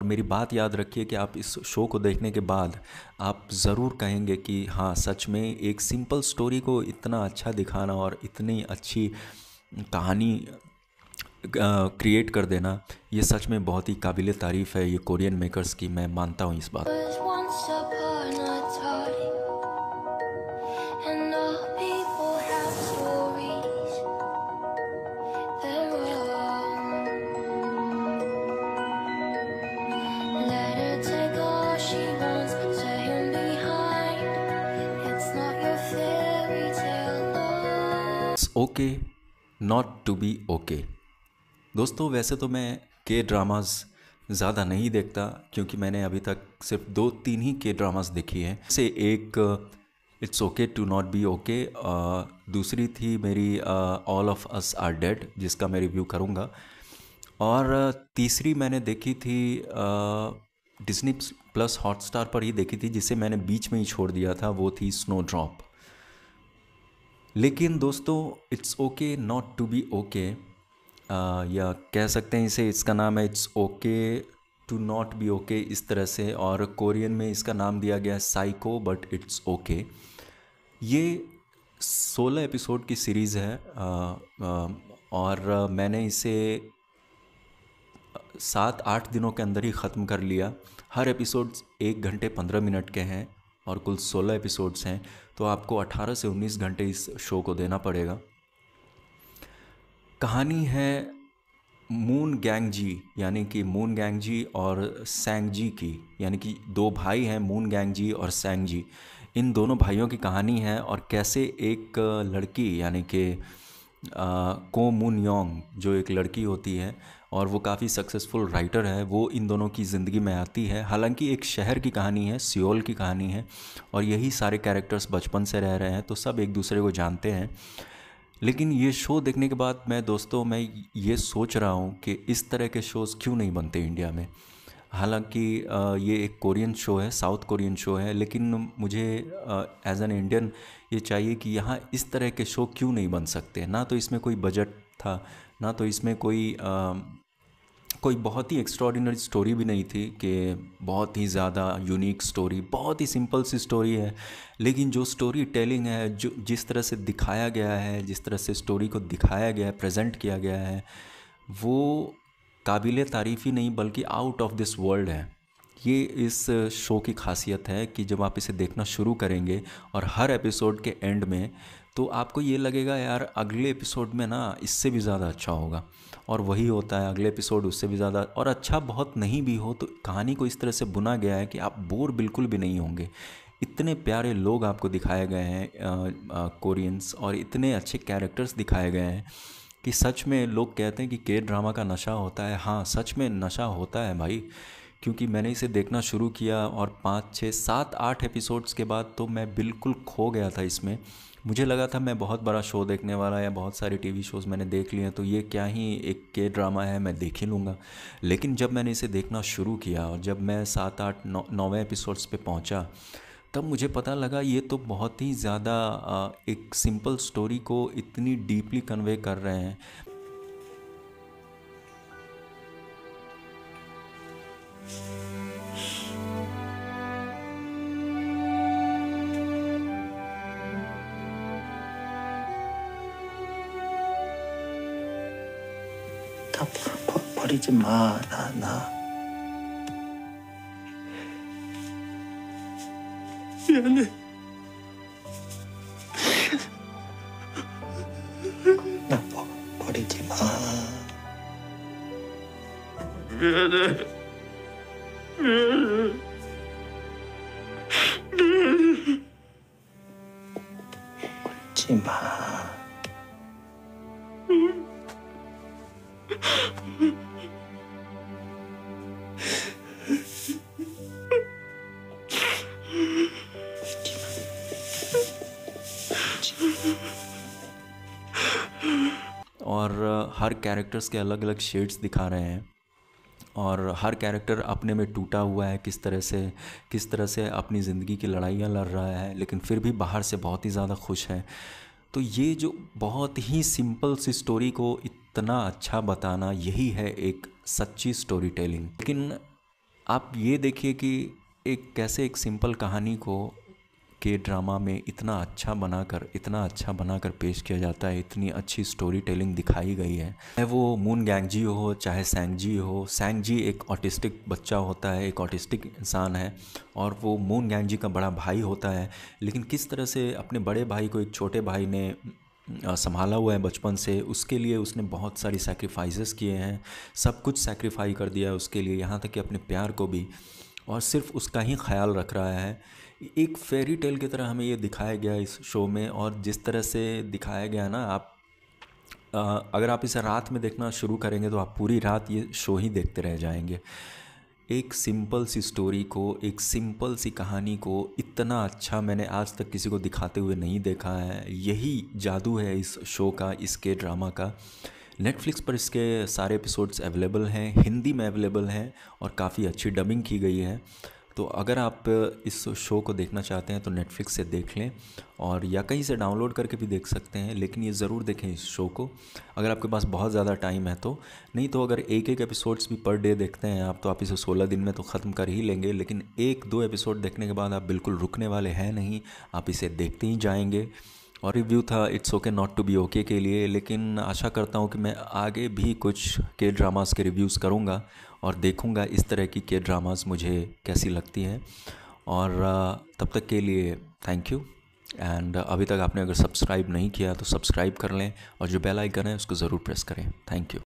मेरी बात याद रखिए कि आप इस शो को देखने के बाद आप ज़रूर कहेंगे कि हाँ, सच में एक सिंपल स्टोरी को इतना अच्छा दिखाना और इतनी अच्छी कहानी क्रिएट कर देना, ये सच में बहुत ही काबिल तारीफ़ है ये कोरियन मेकर्स की। मैं मानता हूँ इस बात। was once upon a time, and all people have stories. They're wrong. Let her take all she wants, staying behind. It's not your fairy tale love. It's okay not to be okay. दोस्तों, वैसे तो मैं के dramas ज़्यादा नहीं देखता, क्योंकि मैंने अभी तक सिर्फ 2-3 ही के ड्रामाज़ देखी हैं। से एक it's okay to not be okay, दूसरी थी मेरी all of us are dead, जिसका मैं रिव्यू करूँगा, और तीसरी मैंने देखी थी डिज्नी प्लस हॉटस्टार पर ही देखी थी, जिसे मैंने बीच में ही छोड़ दिया था, वो थी स्नो ड्रॉप। लेकिन दोस्तों, it's okay not to be okay, या कह सकते हैं इसे, इसका नाम है it's okay to not be okay, इस तरह से, और कोरियन में इसका नाम दिया गया है साइको बट इट्स ओके। ये 16 एपिसोड की सीरीज़ है, और मैंने इसे 7-8 दिनों के अंदर ही ख़त्म कर लिया। हर एपिसोड 1 घंटे 15 मिनट के हैं और कुल 16 एपिसोड्स हैं, तो आपको 18 से 19 घंटे इस शो को देना पड़ेगा। कहानी है मून गैंग जी, यानी कि मून गैंग जी और सैंग जी की, यानी कि 2 भाई हैं, मून गैंग जी और सैंग जी। इन दोनों भाइयों की कहानी है, और कैसे एक लड़की, यानी कि को मून योंग, जो एक लड़की होती है और वो काफ़ी सक्सेसफुल राइटर है, वो इन दोनों की ज़िंदगी में आती है। हालांकि एक शहर की कहानी है, सियोल की कहानी है, और यही सारे कैरेक्टर्स बचपन से रह रहे हैं, तो सब एक दूसरे को जानते हैं। लेकिन ये शो देखने के बाद मैं ये सोच रहा हूँ कि इस तरह के शोज़ क्यों नहीं बनते इंडिया में। हालांकि ये एक कोरियन शो है, साउथ कोरियन शो है, लेकिन मुझे एज एन इंडियन ये चाहिए कि यहाँ इस तरह के शो क्यों नहीं बन सकते। ना तो इसमें कोई बजट था, ना तो इसमें कोई बहुत ही एक्स्ट्रॉर्डिनरी स्टोरी भी नहीं थी कि बहुत ही ज़्यादा यूनिक स्टोरी, बहुत ही सिंपल सी स्टोरी है। लेकिन जो स्टोरी टेलिंग है, जो जिस तरह से दिखाया गया है, जिस तरह से स्टोरी को दिखाया गया है, प्रेजेंट किया गया है, वो काबिल तारीफ़ ही नहीं बल्कि आउट ऑफ दिस वर्ल्ड है। ये इस शो की खासियत है कि जब आप इसे देखना शुरू करेंगे और हर एपिसोड के एंड में, तो आपको ये लगेगा यार अगले एपिसोड में ना इससे भी ज़्यादा अच्छा होगा, और वही होता है, अगले एपिसोड उससे भी ज़्यादा, और अच्छा बहुत नहीं भी हो तो कहानी को इस तरह से बुना गया है कि आप बोर बिल्कुल भी नहीं होंगे। इतने प्यारे लोग आपको दिखाए गए हैं कोरियंस, और इतने अच्छे कैरेक्टर्स दिखाए गए हैं कि सच में लोग कहते हैं कि के ड्रामा का नशा होता है। हाँ, सच में नशा होता है भाई, क्योंकि मैंने इसे देखना शुरू किया और 5-6-7-8 एपिसोड्स के बाद तो मैं बिल्कुल खो गया था इसमें। मुझे लगा था मैं बहुत बड़ा शो देखने वाला, या बहुत सारे टीवी शोज़ मैंने देख लिए हैं, तो ये क्या ही एक के ड्रामा है, मैं देख ही लूँगा। लेकिन जब मैंने इसे देखना शुरू किया और जब मैं 7-8-9वें एपिसोड्स पे पहुँचा, तब मुझे पता लगा ये तो बहुत ही ज़्यादा एक सिंपल स्टोरी को इतनी डीपली कन्वे कर रहे हैं। 다 버리지 마, 나. 미안해. 나 버리지 마. 미안해. 버리지 마. और हर कैरेक्टर्स के अलग अलग शेड्स दिखा रहे हैं, और हर कैरेक्टर अपने में टूटा हुआ है, किस तरह से अपनी ज़िंदगी की लड़ाइयाँ लड़ रहा है, लेकिन फिर भी बाहर से बहुत ही ज़्यादा खुश है। तो ये जो बहुत ही सिंपल सी स्टोरी को इतना अच्छा बताना, यही है एक सच्ची स्टोरी टेलिंग। लेकिन आप ये देखिए कि एक कैसे एक सिंपल कहानी को के ड्रामा में इतना अच्छा बनाकर पेश किया जाता है, इतनी अच्छी स्टोरी टेलिंग दिखाई गई है। चाहे वो मून गैंगजी हो, चाहे सैंगजी हो। सैंगजी एक ऑटिस्टिक बच्चा होता है, एक ऑटिस्टिक इंसान है, और वो मून गैंगजी का बड़ा भाई होता है। लेकिन किस तरह से अपने बड़े भाई को एक छोटे भाई ने संभाला हुआ है बचपन से, उसके लिए उसने बहुत सारी सैक्रिफाइसेस किए हैं, सब कुछ सैक्रिफाई कर दिया उसके लिए, यहाँ तक कि अपने प्यार को भी, और सिर्फ उसका ही ख्याल रख रहा है। एक फेरी टेल की तरह हमें ये दिखाया गया इस शो में। और जिस तरह से दिखाया गया ना, आप अगर आप इसे रात में देखना शुरू करेंगे तो आप पूरी रात ये शो ही देखते रह जाएंगे। एक सिंपल सी स्टोरी को, एक सिंपल सी कहानी को इतना अच्छा मैंने आज तक किसी को दिखाते हुए नहीं देखा है। यही जादू है इस शो का, इसके ड्रामा का। नेटफ्लिक्स पर इसके सारे एपिसोड्स अवेलेबल हैं, हिंदी में अवेलेबल हैं, और काफ़ी अच्छी डबिंग की गई है। तो अगर आप इस शो को देखना चाहते हैं तो नेटफ्लिक्स से देख लें, और या कहीं से डाउनलोड करके भी देख सकते हैं, लेकिन ये ज़रूर देखें इस शो को अगर आपके पास बहुत ज़्यादा टाइम है तो। नहीं तो अगर एक एक एपिसोड्स भी पर डे देखते हैं आप, तो आप इसे 16 दिन में तो ख़त्म कर ही लेंगे। लेकिन 1-2 एपिसोड देखने के बाद आप बिल्कुल रुकने वाले हैं नहीं, आप इसे देखते ही जाएंगे। और रिव्यू था it's okay not to be okay के लिए, लेकिन आशा करता हूँ कि मैं आगे भी कुछ के ड्रामास के रिव्यूज़ करूँगा और देखूँगा इस तरह की के ड्रामास मुझे कैसी लगती हैं। और तब तक के लिए थैंक यू। एंड अभी तक आपने अगर सब्सक्राइब नहीं किया तो सब्सक्राइब कर लें, और जो बेल आइकन है उसको ज़रूर प्रेस करें। Thank you.